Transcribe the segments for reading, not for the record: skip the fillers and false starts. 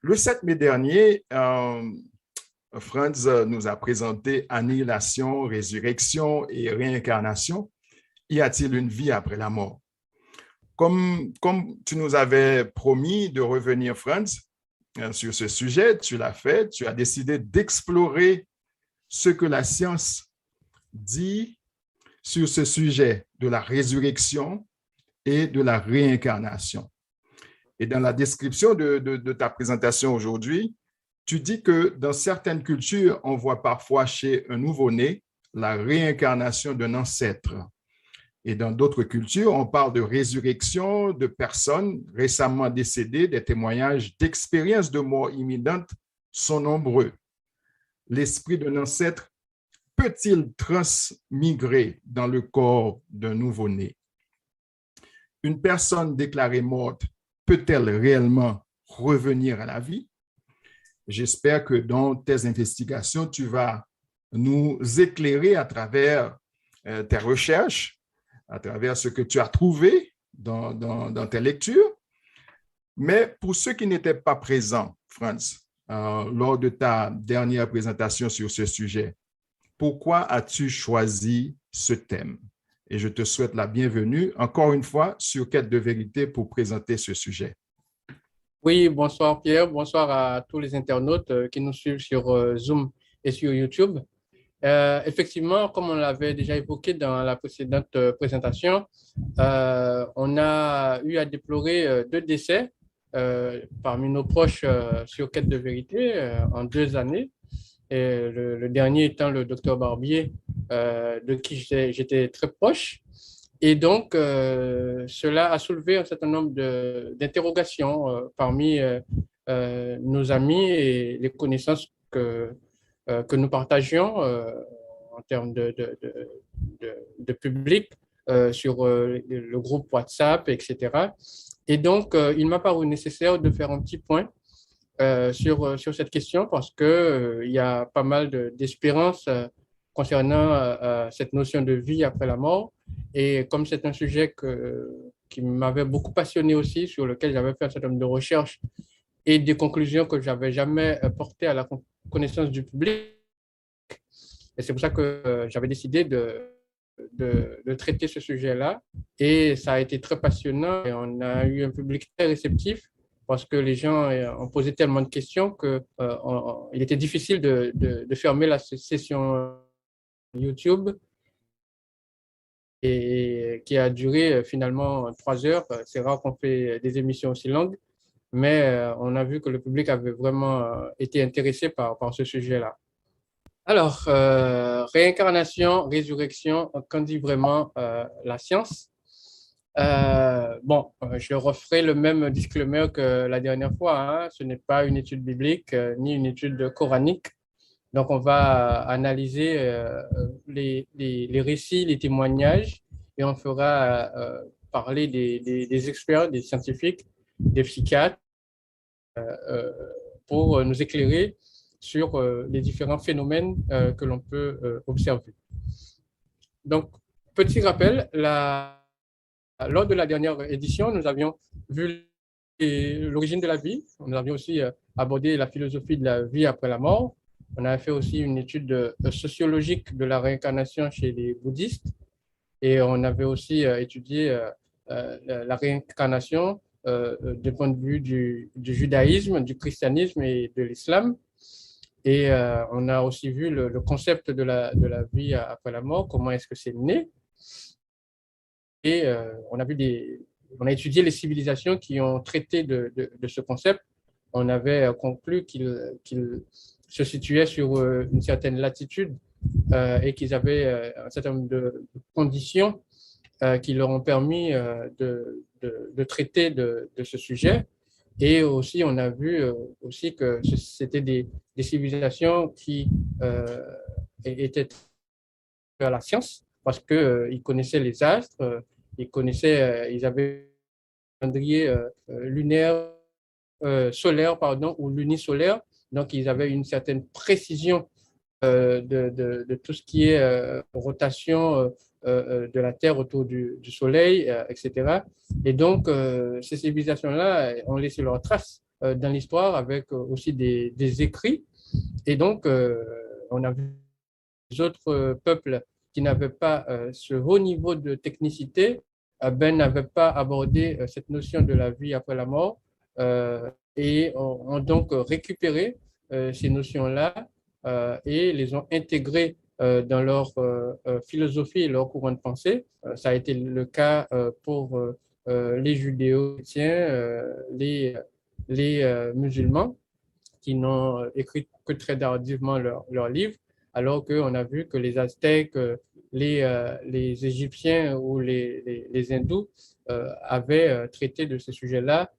Le 7 mai dernier, Franz nous a présenté Annihilation, Résurrection et Réincarnation. Y a-t-il une vie après la mort? Comme tu nous avais promis de revenir, Franz, sur ce sujet, tu l'as fait, tu as décidé d'explorer ce que la science dit sur ce sujet de la résurrection et de la réincarnation. Et dans la description de ta présentation aujourd'hui, tu dis que dans certaines cultures, on voit parfois chez un nouveau-né la réincarnation d'un ancêtre. Et dans d'autres cultures, on parle de résurrection de personnes récemment décédées. Des témoignages d'expériences de mort imminente sont nombreux. L'esprit d'un ancêtre peut-il transmigrer dans le corps d'un nouveau-né? Une personne déclarée morte peut-elle réellement revenir à la vie? J'espère que dans tes investigations, tu vas nous éclairer à travers tes recherches, à travers ce que tu as trouvé dans tes lectures. Mais pour ceux qui n'étaient pas présents, Franz, lors de ta dernière présentation sur ce sujet, pourquoi as-tu choisi ce thème? Et je te souhaite la bienvenue, encore une fois, sur Quête de vérité pour présenter ce sujet. Oui, bonsoir Pierre, bonsoir à tous les internautes qui nous suivent sur Zoom et sur YouTube. Effectivement, comme on l'avait déjà évoqué dans la précédente présentation, on a eu à déplorer 2 décès parmi nos proches sur Quête de vérité en 2 années. Et le dernier étant le docteur Barbier, de qui j'étais très proche. Et donc, cela a soulevé un certain nombre d'interrogations parmi nos amis et les connaissances que nous partagions en termes de public sur le groupe WhatsApp, etc. Et donc, il m'a paru nécessaire de faire un petit point sur cette question parce qu'il y a pas mal d'espérances concernant cette notion de vie après la mort. Et comme c'est un sujet qui m'avait beaucoup passionné aussi, sur lequel j'avais fait un certain nombre de recherches et des conclusions que je n'avais jamais portées à la connaissance du public. Et c'est pour ça que j'avais décidé de traiter ce sujet-là. Et ça a été très passionnant et on a eu un public très réceptif parce que les gens ont posé tellement de questions qu'il était difficile de fermer la session YouTube et qui a duré finalement 3 heures. C'est rare qu'on fait des émissions aussi longues, mais on a vu que le public avait vraiment été intéressé par ce sujet-là. Alors, réincarnation, résurrection, qu'en dit vraiment la science? Je referai le même disclaimer que la dernière fois, hein. Ce n'est pas une étude biblique ni une étude coranique. Donc, on va analyser les récits, les témoignages, et on fera parler des experts, des scientifiques, des psychiatres, pour nous éclairer sur les différents phénomènes que l'on peut observer. Donc, petit rappel, lors de la dernière édition, nous avions vu l'origine de la vie. Nous avions aussi abordé la philosophie de la vie après la mort. On a fait aussi une étude sociologique de la réincarnation chez les bouddhistes. Et on avait aussi étudié la réincarnation du point de vue du judaïsme, du christianisme et de l'islam. Et on a aussi vu le concept de la vie après la mort, comment est-ce que c'est né. Et on a étudié les civilisations qui ont traité de ce concept. On avait conclu qu'il se situait sur une certaine latitude et qu'ils avaient un certain nombre de conditions qui leur ont permis de traiter de ce sujet. Et aussi, on a vu aussi que c'était des civilisations qui étaient à la science parce qu'ils connaissaient les astres, ils avaient un calendrier lunaire, solaire, pardon, ou lunisolaire. Donc, ils avaient une certaine précision de tout ce qui est rotation de la Terre autour du Soleil, etc. Et donc, ces civilisations-là ont laissé leurs traces dans l'histoire avec aussi des écrits. Et donc, on a vu les autres peuples qui n'avaient pas ce haut niveau de technicité, n'avaient pas abordé cette notion de la vie après la mort et ont donc récupéré ces notions-là et les ont intégrées dans leur philosophie et leur courant de pensée. Ça a été le cas pour les judéo-chrétiens, les musulmans, qui n'ont écrit que très tardivement leurs livres, alors qu'on a vu que les Aztèques, les Égyptiens ou les Hindous avaient traité de ce sujet-là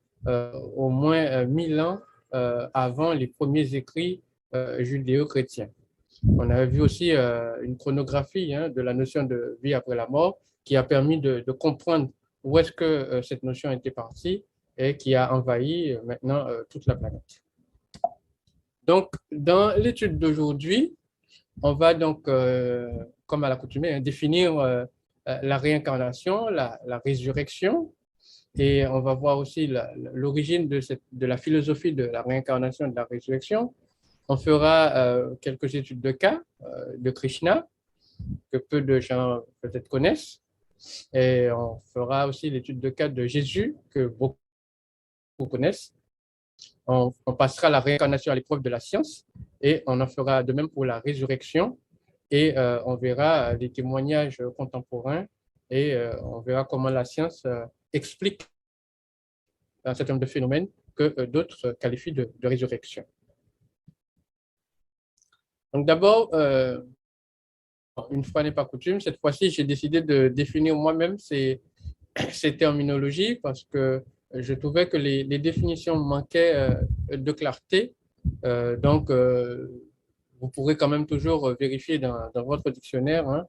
au moins 1000 ans avant les premiers écrits judéo-chrétiens. On avait vu aussi une chronographie de la notion de vie après la mort qui a permis de comprendre où est-ce que cette notion était partie et qui a envahi maintenant toute la planète. Donc, dans l'étude d'aujourd'hui, on va donc, comme à l'accoutumée, définir la réincarnation, la résurrection, et on va voir aussi l'origine de la philosophie de la réincarnation et de la résurrection. On fera quelques études de cas de Krishna, que peu de gens peut-être connaissent, et on fera aussi l'étude de cas de Jésus, que beaucoup connaissent. On passera la réincarnation à l'épreuve de la science et on en fera de même pour la résurrection et on verra les témoignages contemporains et on verra comment la science explique un certain nombre de phénomènes que d'autres qualifient de résurrection. Donc d'abord, une fois n'est pas coutume, cette fois-ci, j'ai décidé de définir moi-même ces terminologies parce que je trouvais que les définitions manquaient de clarté. Donc, vous pourrez quand même toujours vérifier dans votre dictionnaire, hein,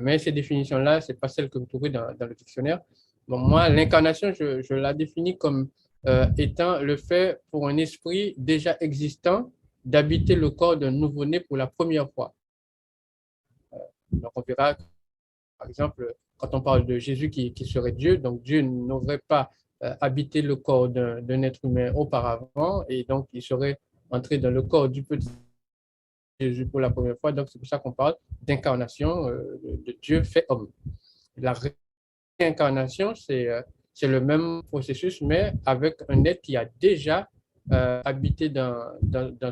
mais ces définitions-là, ce n'est pas celles que vous trouverez dans le dictionnaire. Bon, moi, l'incarnation, je la définis comme étant le fait pour un esprit déjà existant d'habiter le corps d'un nouveau-né pour la première fois. Donc, on verra, par exemple, quand on parle de Jésus qui serait Dieu, donc Dieu n'aurait pas habité le corps d'un être humain auparavant et donc il serait entré dans le corps du petit Jésus pour la première fois. Donc c'est pour ça qu'on parle d'incarnation de Dieu fait homme. La réincarnation, c'est le même processus, mais avec un être qui a déjà habité dans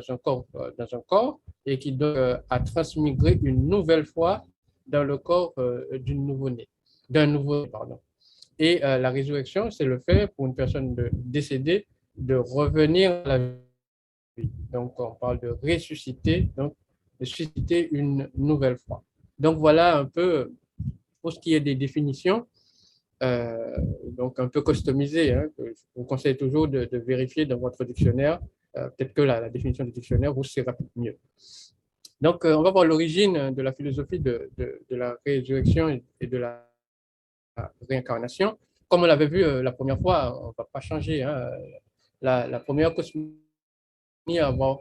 un corps et qui a transmigré une nouvelle fois dans le corps d'un nouveau-né, pardon. Et la résurrection, c'est le fait pour une personne décédée de revenir à la vie. Donc, on parle de ressusciter, donc de susciter une nouvelle fois. Donc, voilà un peu pour ce qui est des définitions, donc un peu customisées. Hein, je vous conseille toujours de vérifier dans votre dictionnaire. Peut-être que la définition du dictionnaire vous sera mieux. Donc, on va voir l'origine de la philosophie de la résurrection et de la réincarnation. Comme on l'avait vu la première fois, on ne va pas changer. Hein. La première cosmogonie à avoir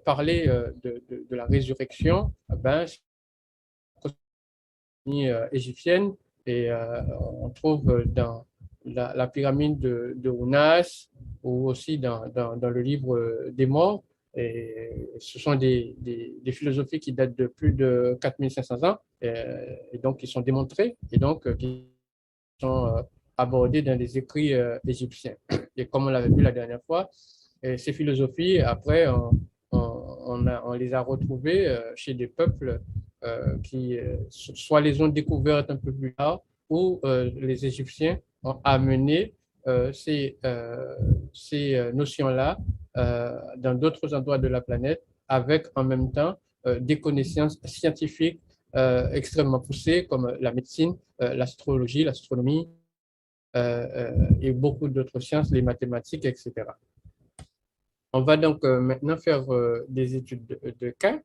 parlé de la résurrection, c'est la cosmogonie égyptienne et on trouve dans la pyramide de Ounas ou aussi dans le livre des morts. Et ce sont des philosophies qui datent de plus de 4500 ans et donc qui sont démontrées et donc qui sont abordées dans les écrits égyptiens. Et comme on l'avait vu la dernière fois, ces philosophies, après, on les a retrouvées chez des peuples qui soit les ont découvertes un peu plus tard ou les Égyptiens ont amené ces notions-là dans d'autres endroits de la planète avec en même temps des connaissances scientifiques extrêmement poussées comme la médecine, l'astrologie, l'astronomie et beaucoup d'autres sciences, les mathématiques, etc. On va donc maintenant faire des études de cas.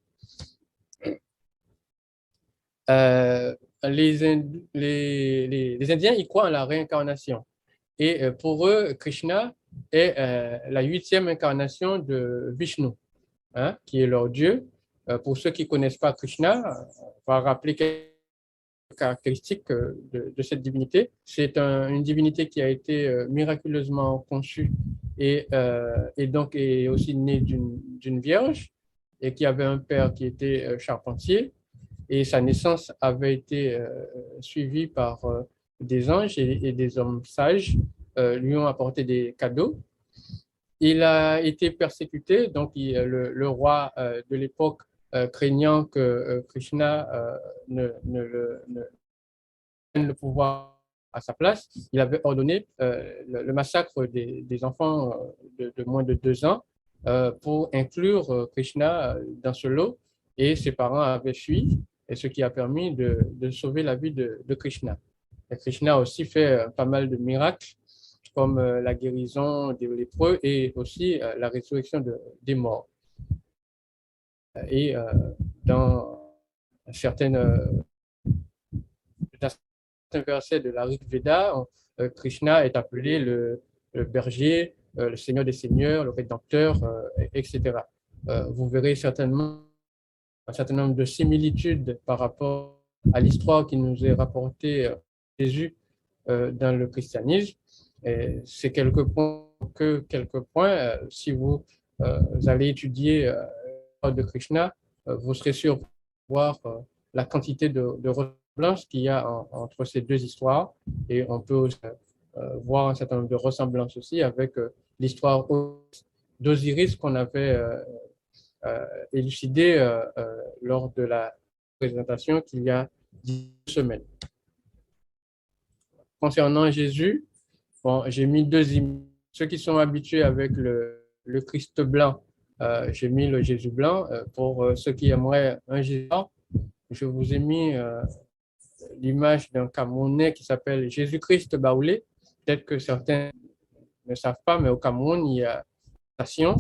Les Indiens, ils croient en la réincarnation. Et pour eux, Krishna est la 8e incarnation de Vishnu, hein, qui est leur Dieu. Pour ceux qui ne connaissent pas Krishna, on va rappeler caractéristiques de cette divinité. C'est une divinité qui a été miraculeusement conçue et donc est aussi née d'une vierge et qui avait un père qui était charpentier. Et sa naissance avait été suivie par des anges et des hommes sages lui ont apporté des cadeaux. Il a été persécuté, donc le roi de l'époque, craignant que Krishna ne prenne le pouvoir à sa place, il avait ordonné le massacre des enfants de moins de 2 ans pour inclure Krishna dans ce lot, et ses parents avaient fui, et ce qui a permis de sauver la vie de Krishna. Et Krishna a aussi fait pas mal de miracles, comme la guérison des lépreux et aussi la résurrection des morts. Et dans certains versets de la Rig Veda, Krishna est appelé le berger, le seigneur des seigneurs, le rédempteur, etc. Vous verrez certainement un certain nombre de similitudes par rapport à l'histoire qui nous est rapportée Jésus dans le christianisme. C'est quelques points. Si vous allez étudier l'histoire de Krishna, vous serez sûr de voir la quantité de ressemblances qu'il y a entre ces deux histoires. Et on peut aussi voir un certain nombre de ressemblances aussi avec l'histoire d'Osiris qu'on avait élucidée lors de la présentation qu'il y a 10 semaines. Concernant Jésus, bon, j'ai mis 2 images. Ceux qui sont habitués avec le Christ blanc, j'ai mis le Jésus blanc. Pour ceux qui aimeraient un Jésus blanc, je vous ai mis l'image d'un Camerounais qui s'appelle Jésus-Christ Baoulé. Peut-être que certains ne savent pas, mais au Cameroun, il y a une nation.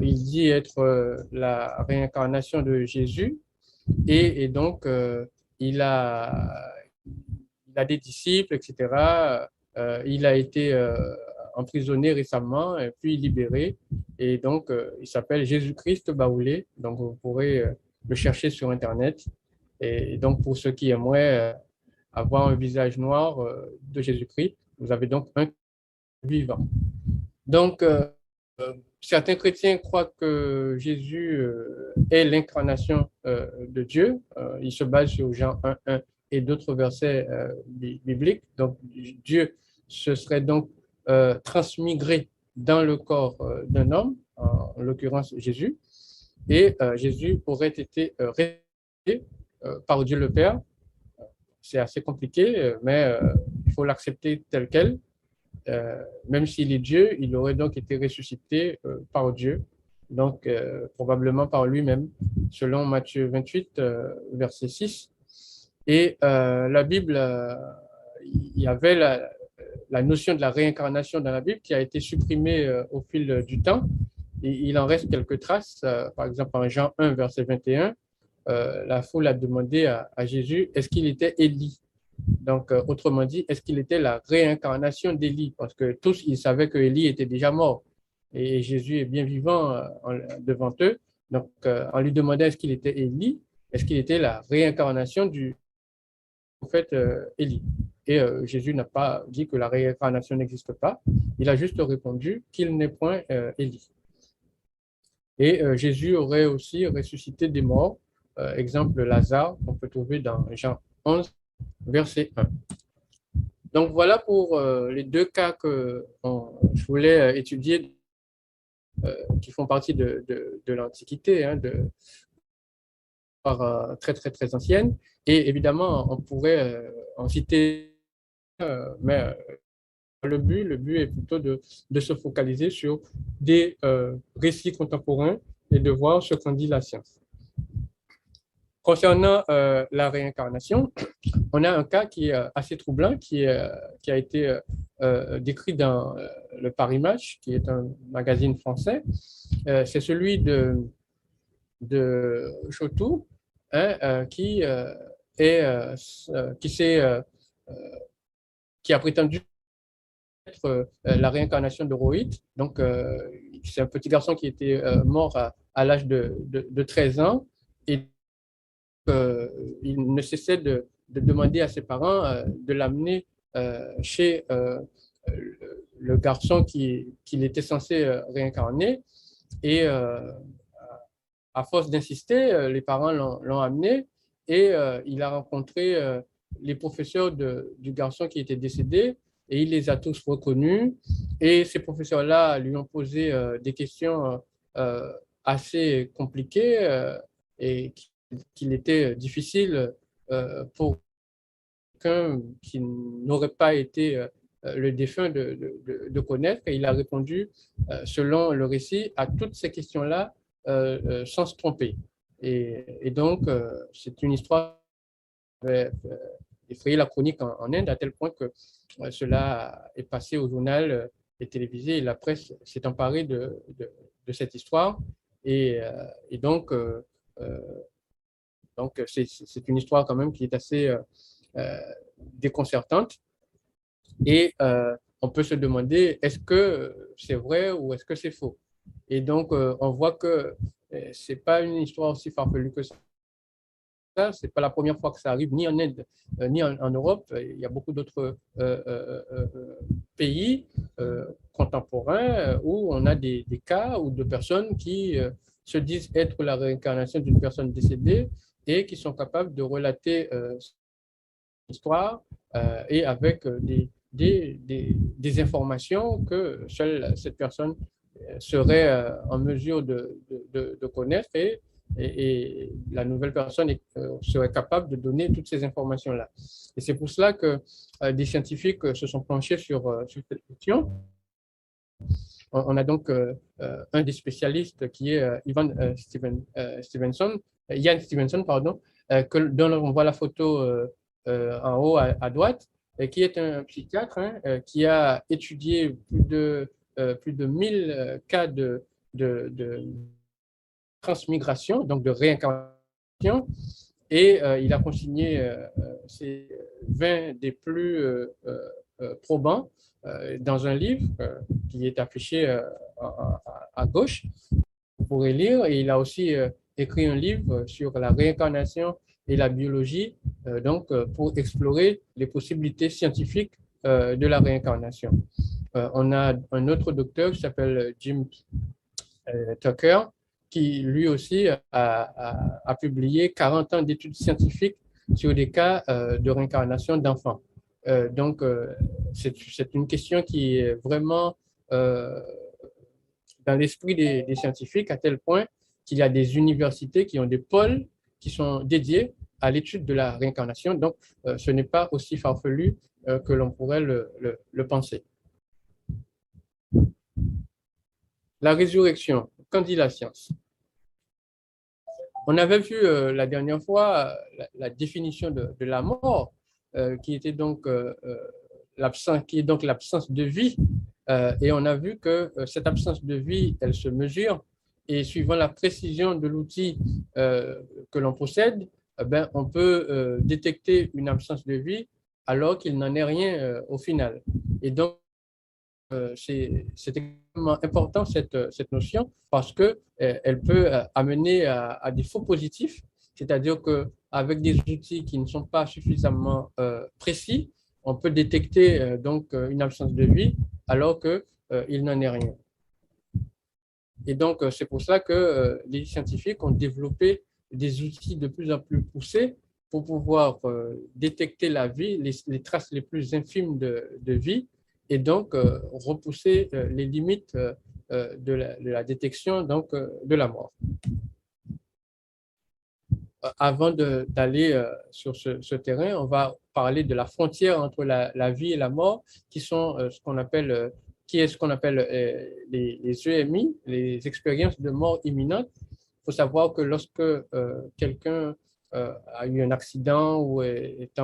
Il dit être la réincarnation de Jésus. Et donc, il a des disciples, etc. Il a été emprisonné récemment, et puis libéré. Et donc, il s'appelle Jésus-Christ Baoulé. Donc, vous pourrez le chercher sur Internet. Et donc, pour ceux qui aimeraient avoir un visage noir de Jésus-Christ, vous avez donc un vivant. Donc, certains chrétiens croient que Jésus est l'incarnation de Dieu. Ils se basent sur Jean 1:1 et d'autres versets bibliques. Donc, Dieu se serait donc transmigré dans le corps d'un homme, en l'occurrence Jésus, et Jésus aurait été révélé par Dieu le Père. C'est assez compliqué, mais il faut l'accepter tel quel. Même s'il est Dieu, il aurait donc été ressuscité par Dieu, donc probablement par lui-même, selon Matthieu 28, verset 6. Et la Bible, il y avait la notion de la réincarnation dans la Bible qui a été supprimée au fil du temps. Et il en reste quelques traces. Par exemple, en Jean 1, verset 21, la foule a demandé à Jésus, est-ce qu'il était Élie? Donc, autrement dit, est-ce qu'il était la réincarnation d'Élie? Parce que tous, ils savaient que Élie était déjà mort. Et Jésus est bien vivant devant eux. Donc, on lui demandait est-ce qu'il était Élie? Est-ce qu'il était la réincarnation du prophète Élie? Et Jésus n'a pas dit que la réincarnation n'existe pas. Il a juste répondu qu'il n'est point Élie. Et Jésus aurait aussi ressuscité des morts. Exemple, Lazare, qu'on peut trouver dans Jean 11, verset 1. Donc voilà pour les 2 cas que je voulais étudier, qui font partie de l'Antiquité, hein, très, très, très ancienne. Et évidemment, on pourrait en citer, mais le but est plutôt de se focaliser sur des récits contemporains et de voir ce qu'en dit la science. Concernant la réincarnation, on a un cas qui est assez troublant, qui a été décrit dans le Paris Match, qui est un magazine français. C'est celui de Chotou, hein, qui a prétendu être la réincarnation de Rohit. Donc, c'est un petit garçon qui était mort à l'âge de 13 ans. Et il ne cessait de demander à ses parents de l'amener chez le garçon qu'il était censé réincarner. Et à force d'insister, les parents l'ont amené et il a rencontré les professeurs du garçon qui était décédé et il les a tous reconnus. Et ces professeurs-là lui ont posé des questions assez compliquées et qu'il était difficile pour quelqu'un qui n'aurait pas été le défunt de connaître. Et il a répondu, selon le récit, à toutes ces questions-là sans se tromper. Et donc, c'est une histoire qui avait effrayé la chronique en Inde à tel point que cela est passé au journal et télévisé et la presse s'est emparée de cette histoire. Et donc, c'est une histoire quand même qui est assez déconcertante. Et on peut se demander, est-ce que c'est vrai ou est-ce que c'est faux? Et donc, on voit que ce n'est pas une histoire aussi farfelue que ça. Ce n'est pas la première fois que ça arrive, ni en Inde, ni en Europe. Il y a beaucoup d'autres pays contemporains où on a des cas ou de personnes qui se disent être la réincarnation d'une personne décédée et qui sont capables de relater l'histoire et avec des informations que seule cette personne serait en mesure de connaître et la nouvelle personne serait capable de donner toutes ces informations-là. Et c'est pour cela que des scientifiques se sont penchés sur cette question. On a donc un des spécialistes qui est Ian Stevenson, pardon, dont on voit la photo en haut à droite, qui est un psychiatre qui a étudié plus de 1000 cas de transmigration, donc de réincarnation, et il a consigné ces 20 des plus probants dans un livre qui est affiché à gauche. Vous pourrez lire, et il a aussi écrit un livre sur la réincarnation et la biologie, donc pour explorer les possibilités scientifiques de la réincarnation. On a un autre docteur qui s'appelle Jim Tucker, qui lui aussi a publié 40 ans d'études scientifiques sur des cas de réincarnation d'enfants. Donc, c'est une question qui est vraiment dans l'esprit des scientifiques à tel point qu'il y a des universités qui ont des pôles qui sont dédiés à l'étude de la réincarnation. Donc, ce n'est pas aussi farfelu que l'on pourrait le penser. La résurrection, qu'en dit la science? On avait vu la dernière fois la définition de la mort, qui était donc l'absence de vie. Et on a vu que cette absence de vie, elle se mesure, et suivant la précision de l'outil que l'on possède, on peut détecter une absence de vie alors qu'il n'en est rien au final. Et donc, c'est extrêmement important cette notion parce qu'elle peut amener à des faux positifs, c'est-à-dire qu'avec des outils qui ne sont pas suffisamment précis, on peut détecter donc une absence de vie alors qu'il n'en est rien. Et donc, c'est pour cela que les scientifiques ont développé des outils de plus en plus poussés pour pouvoir détecter la vie, les traces les plus infimes de vie, et donc repousser les limites de la détection donc, de la mort. Avant d'aller sur ce terrain, on va parler de la frontière entre la vie et la mort, qui sont ce qu'on appelle les EMI, les expériences de mort imminente. Il faut savoir que lorsque quelqu'un a eu un accident ou est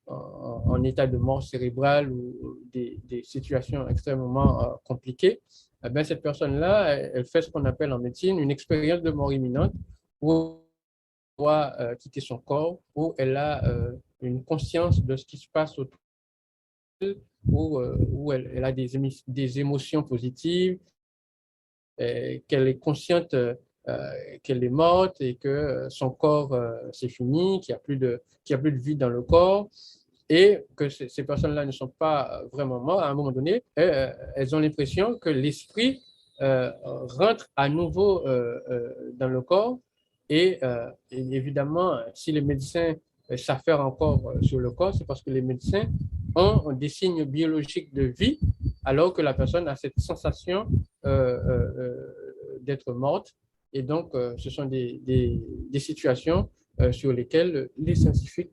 en état de mort cérébrale ou des situations extrêmement compliquées, eh bien, cette personne-là, elle fait ce qu'on appelle en médecine une expérience de mort imminente où elle doit quitter son corps, où elle a une conscience de ce qui se passe autour d'elle, où elle a des émotions positives, qu'elle est consciente qu'elle est morte et que son corps, c'est fini, qu'il n'y a plus de vie dans le corps, et que ces personnes-là ne sont pas vraiment mortes. À un moment donné, elles ont l'impression que l'esprit rentre à nouveau dans le corps. Et évidemment, si les médecins s'affairent encore sur le corps, c'est parce que les médecins ont des signes biologiques de vie, alors que la personne a cette sensation d'être morte. Et donc, ce sont des situations sur lesquelles les scientifiques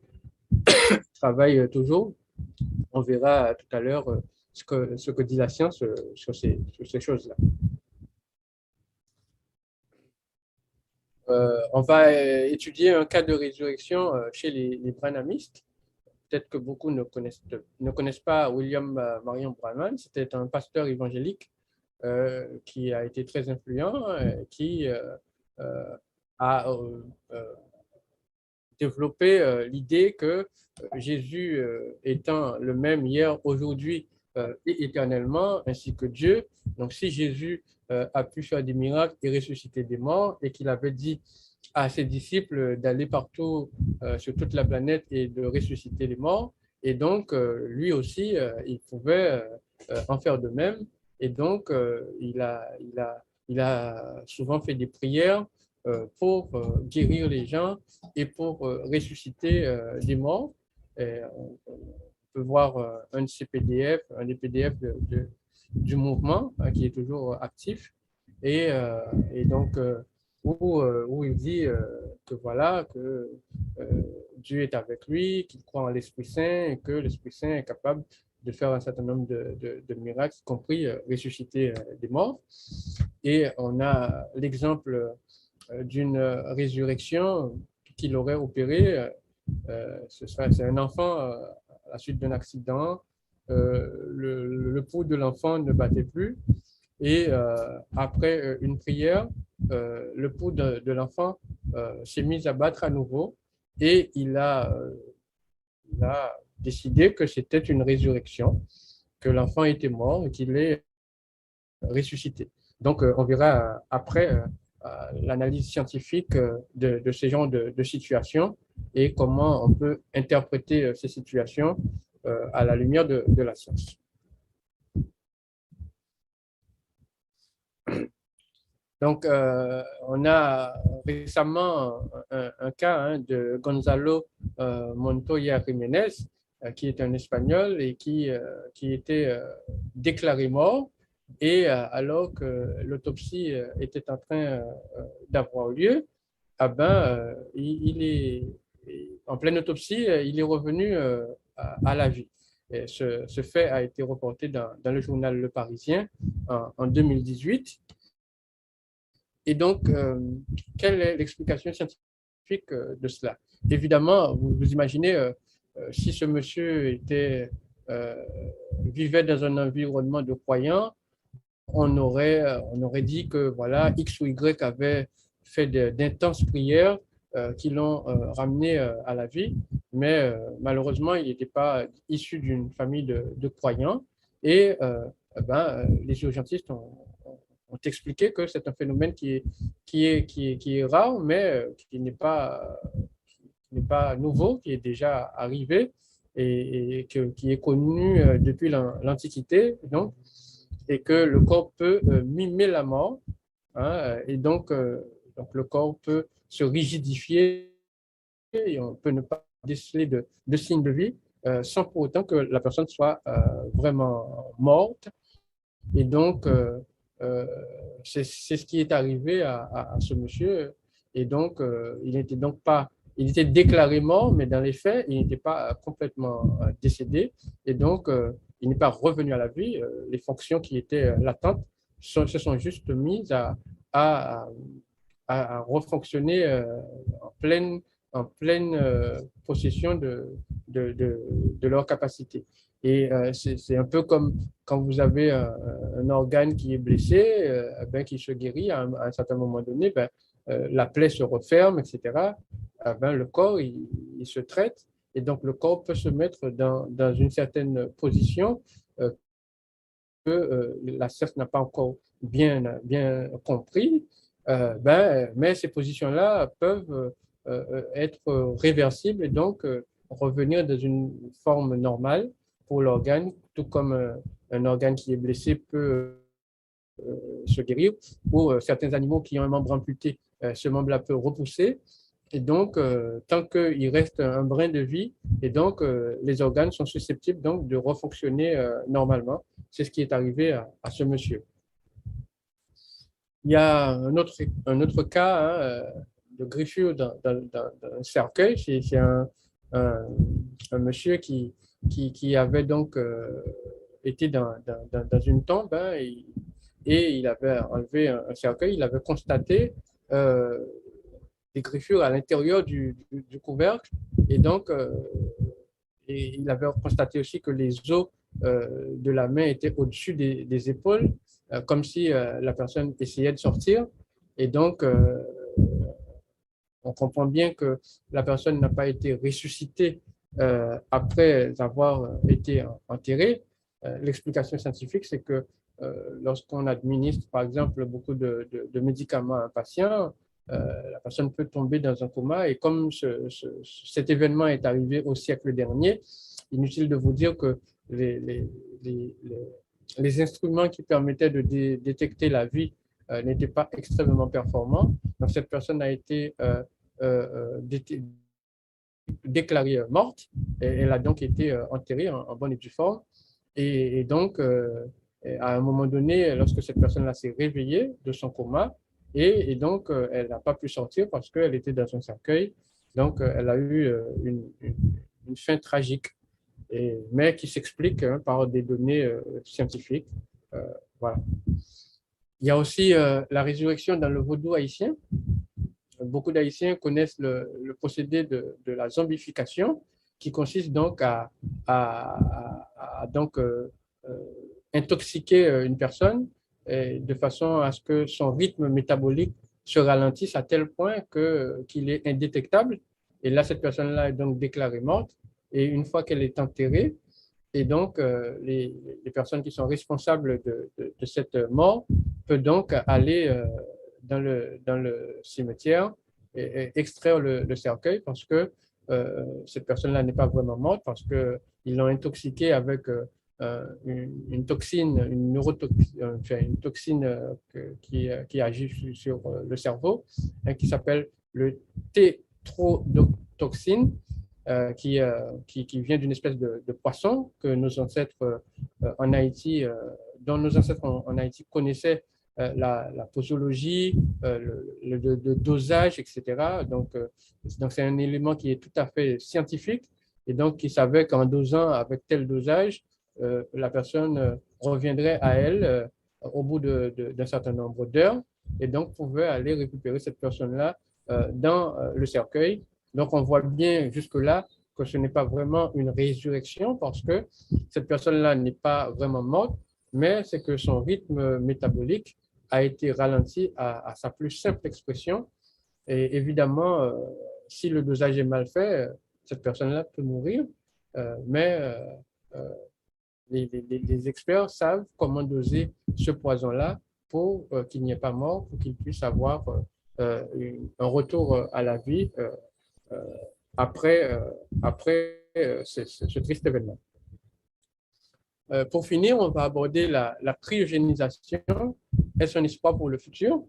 travaillent toujours. On verra tout à l'heure ce que dit la science sur ces choses-là. On va étudier un cas de résurrection chez les branhamistes. Peut-être que beaucoup ne connaissent pas William Marion Branham. C'était un pasteur évangélique qui a été très influent, qui a développé l'idée que Jésus étant le même hier, aujourd'hui et éternellement, ainsi que Dieu. Donc, si Jésus a pu faire des miracles et ressusciter des morts, et qu'il avait dit à ses disciples d'aller partout sur toute la planète et de ressusciter les morts, et donc lui aussi, il pouvait en faire de même. Et donc, il a souvent fait des prières pour guérir les gens et pour ressusciter des morts. Et on peut voir un de ces PDF, un des PDF du mouvement qui est toujours actif. Et donc, où il dit que voilà, que Dieu est avec lui, qu'il croit en l'Esprit Saint et que l'Esprit Saint est capable de faire un certain nombre de miracles, y compris ressusciter des morts. Et on a l'exemple d'une résurrection qu'il aurait opérée. C'est un enfant à la suite d'un accident. Le pouls de l'enfant ne battait plus. Et après une prière, le pouls de l'enfant s'est mis à battre à nouveau et il a décidé que c'était une résurrection, que l'enfant était mort et qu'il est ressuscité. Donc, on verra après l'analyse scientifique de ces genres de situations et comment on peut interpréter ces situations à la lumière de la science. Donc, on a récemment un cas de Gonzalo Montoya Jiménez, qui est un Espagnol et qui était déclaré mort. Et alors que l'autopsie était en train d'avoir lieu, il est, en pleine autopsie, il est revenu à la vie. Et ce fait a été reporté dans le journal Le Parisien en 2018. Et donc, quelle est l'explication scientifique de cela? Évidemment, vous imaginez, si ce monsieur vivait dans un environnement de croyants, on aurait dit que voilà, X ou Y avait fait d'intenses prières qui l'ont ramené à la vie, mais malheureusement, il n'était pas issu d'une famille de croyants. Et les urgentistes ont expliqué que c'est un phénomène qui est rare, mais qui n'est pas nouveau, qui est déjà arrivé et qui est connu depuis l'Antiquité, donc, et que le corps peut mimer la mort, hein, et donc le corps peut se rigidifier et on peut ne pas déceler de signes de vie sans pour autant que la personne soit vraiment morte. Et donc, c'est ce qui est arrivé à ce monsieur. Et donc, il était déclaré mort, mais dans les faits, il n'était pas complètement décédé. Et donc, il n'est pas revenu à la vie. Les fonctions qui étaient latentes se sont juste mises à refonctionner en pleine possession de leur capacité. Et c'est un peu comme quand vous avez un organe qui est blessé, qui se guérit à un certain moment donné, la plaie se referme, etc. Le corps, il se traite. Et donc, le corps peut se mettre dans une certaine position que la science n'a pas encore bien compris. Mais ces positions-là peuvent être réversibles et donc revenir dans une forme normale pour l'organe, tout comme un organe qui est blessé peut se guérir. Pour certains animaux qui ont un membre amputé, ce membre-là peut repousser. Et donc, tant qu'il reste un brin de vie, et donc les organes sont susceptibles donc de refonctionner normalement. C'est ce qui est arrivé à ce monsieur. Il y a un autre cas de griffure dans un cercueil. C'est un monsieur qui avait donc été dans une tombe et il avait enlevé un cercueil. Il avait constaté des griffures à l'intérieur du couvercle et donc et il avait constaté aussi que les os de la main étaient au-dessus des épaules, comme si la personne essayait de sortir. Et donc, on comprend bien que la personne n'a pas été ressuscitée après avoir été enterrée. L'explication scientifique, c'est que lorsqu'on administre, par exemple, beaucoup de médicaments à un patient, la personne peut tomber dans un coma. Et comme cet événement est arrivé au siècle dernier, inutile de vous dire que les, les, les, les instruments qui permettaient de détecter la vie n'étaient pas extrêmement performants. Donc, cette personne a été déclarée morte et elle a donc été enterrée en bonne et due forme. Et donc, à un moment donné, lorsque cette personne-là s'est réveillée de son coma, et donc elle n'a pas pu sortir parce qu'elle était dans un cercueil. Donc, elle a eu une fin tragique, mais qui s'explique par des données scientifiques. Voilà. Il y a aussi la résurrection dans le vaudou haïtien. Beaucoup d'Haïtiens connaissent le procédé de la zombification, qui consiste donc à donc, intoxiquer une personne de façon à ce que son rythme métabolique se ralentisse à tel point qu'il est indétectable. Et là, cette personne-là est donc déclarée morte. Et une fois qu'elle est enterrée, et donc les personnes qui sont responsables de cette mort peuvent donc aller dans le cimetière et extraire le cercueil parce que cette personne-là n'est pas vraiment morte parce qu'ils l'ont intoxiquée avec une toxine, une toxine qui agit sur le cerveau, qui s'appelle le tétrodotoxine, qui vient d'une espèce de poisson que nos ancêtres en Haïti, dont nos ancêtres en Haïti connaissaient la posologie, le dosage, etc. Donc, c'est un élément qui est tout à fait scientifique et donc qui savait qu'en dosant avec tel dosage, la personne reviendrait à elle au bout d'un certain nombre d'heures et donc pouvait aller récupérer cette personne-là dans le cercueil. Donc, on voit bien jusque-là que ce n'est pas vraiment une résurrection parce que cette personne-là n'est pas vraiment morte, mais c'est que son rythme métabolique a été ralenti à sa plus simple expression. Et évidemment, si le dosage est mal fait, cette personne-là peut mourir, mais les experts savent comment doser ce poison-là pour qu'il n'y ait pas mort, pour qu'il puisse avoir un retour à la vie après ce triste événement. Pour finir, on va aborder la cryogénisation. Est-ce un espoir pour le futur?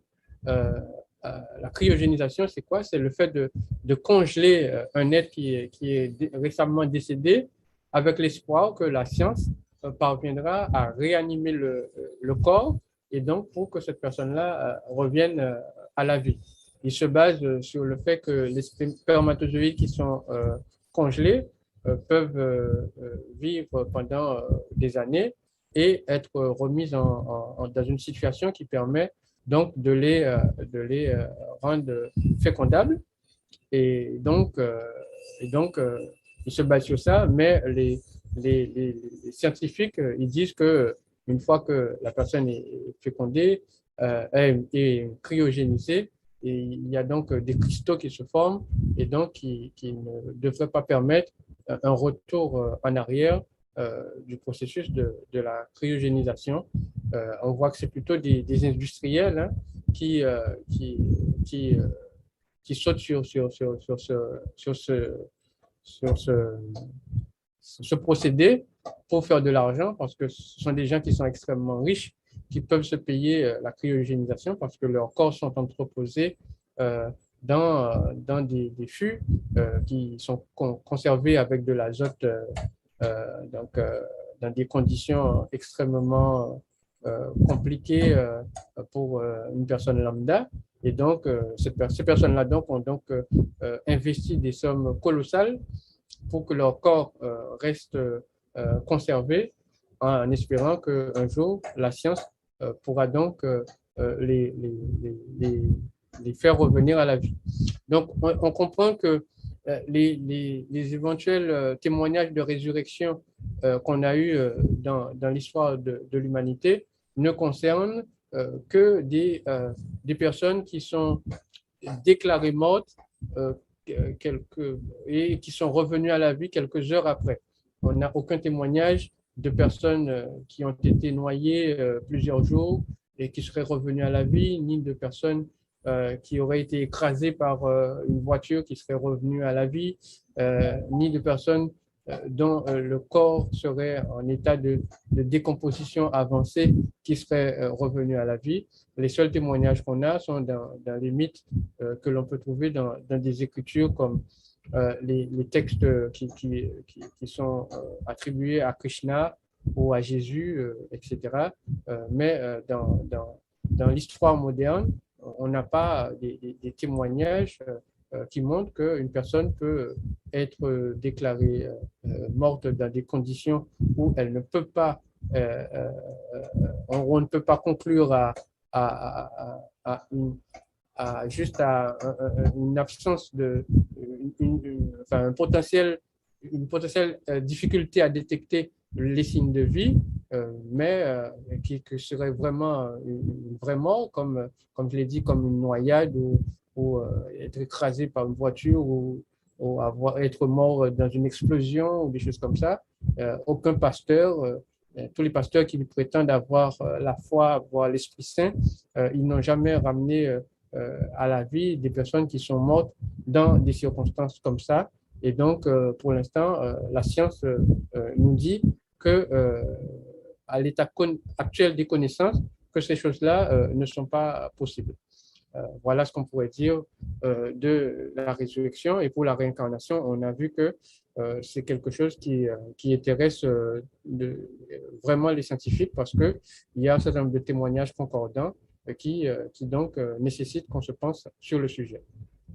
La cryogénisation, c'est quoi? C'est le fait de congeler un être qui est récemment décédé avec l'espoir que la science parviendra à réanimer le corps et donc pour que cette personne-là revienne à la vie. Il se base sur le fait que les spermatozoïdes qui sont congelés peuvent vivre pendant des années et être remis dans une situation qui permet donc de les rendre fécondables. Et donc, ils se basent sur ça, mais les scientifiques, ils disent que une fois que la personne est fécondée, est cryogénisée, et il y a donc des cristaux qui se forment et donc qui ne devraient pas permettre un retour en arrière du processus de la cryogénisation. On voit que c'est plutôt des industriels qui, qui, qui sautent sur ce procédé pour faire de l'argent, parce que ce sont des gens qui sont extrêmement riches, qui peuvent se payer la cryogénisation parce que leurs corps sont entreposés dans des fûts qui sont conservés avec de l'azote, donc dans des conditions extrêmement compliquées pour une personne lambda. Et donc, ces personnes-là donc, ont donc investi des sommes colossales pour que leur corps reste conservé, en espérant qu'un jour, la science pourra donc les, faire revenir à la vie. Donc, on comprend que les éventuels témoignages de résurrection qu'on a eus dans l'histoire de l'humanité ne concernent que des personnes qui sont déclarées mortes et qui sont revenues à la vie quelques heures après. On n'a aucun témoignage de personnes qui ont été noyées plusieurs jours et qui seraient revenues à la vie, ni de personnes qui auraient été écrasées par une voiture qui serait revenue à la vie, ni de personnes dont le corps serait en état de décomposition avancée qui seraient revenus à la vie. Les seuls témoignages qu'on a sont dans les mythes que l'on peut trouver dans des écritures comme les textes qui sont attribués à Krishna ou à Jésus, etc. Mais dans l'histoire moderne, on n'a pas des témoignages qui montrent qu'une personne peut être déclarée morte dans des conditions où elle ne peut pas, on ne peut pas conclure juste à une absence de, enfin, une potentielle difficulté à détecter les signes de vie, mais qui serait vraiment une vraie mort, comme je l'ai dit, comme une noyade ou être écrasé par une voiture ou être mort dans une explosion ou des choses comme ça. Aucun pasteur, tous les pasteurs qui prétendent avoir la foi, avoir l'Esprit Saint, ils n'ont jamais ramené à la vie des personnes qui sont mortes dans des circonstances comme ça. Et donc, pour l'instant, la science nous dit que, à l'état actuel des connaissances, que ces choses-là ne sont pas possibles. Voilà ce qu'on pourrait dire de la résurrection. Et pour la réincarnation, on a vu que c'est quelque chose qui intéresse vraiment les scientifiques parce qu'il y a un certain nombre de témoignages concordants qui donc nécessitent qu'on se pense sur le sujet.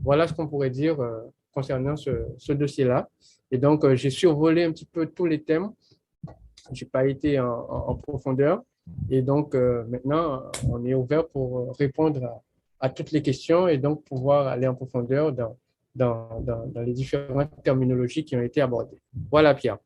Voilà ce qu'on pourrait dire concernant ce dossier-là. Et donc, j'ai survolé un petit peu tous les thèmes. Je n'ai pas été en profondeur. Et donc, maintenant, on est ouvert pour répondre à toutes les questions et donc pouvoir aller en profondeur dans les différentes terminologies qui ont été abordées. Voilà, Pierre.